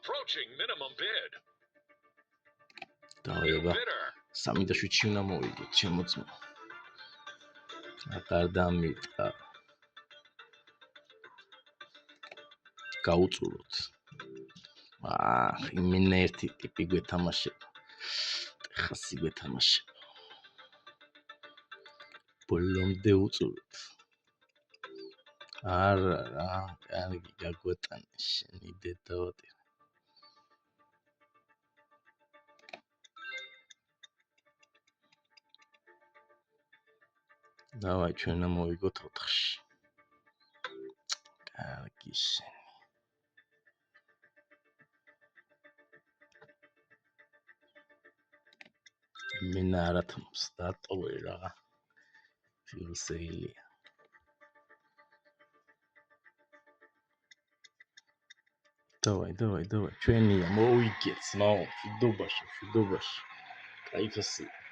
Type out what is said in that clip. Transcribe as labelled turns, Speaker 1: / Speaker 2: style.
Speaker 1: Approaching minimum bid.
Speaker 2: დავაი აბა 3.7 უნდა მოვიგოთ შემოწმო. აღარ დამიტყა. გაუწუროთ. იმენა ერთი ტიპი გვეთამაშება. ხასი გვეთამაშება. ბოლომდე უწუროთ. არა რა, კარგი გაგვეტანე შენი დედაოდი. დავაი ჩვენ მოვიგოთ 4-ში. კარგი შენი. მენა არათმობს დატოვე რა. ფილსეილია. დავაი ჩვენია მოვიგეთ, მო, შიდობაში. კაიფასია.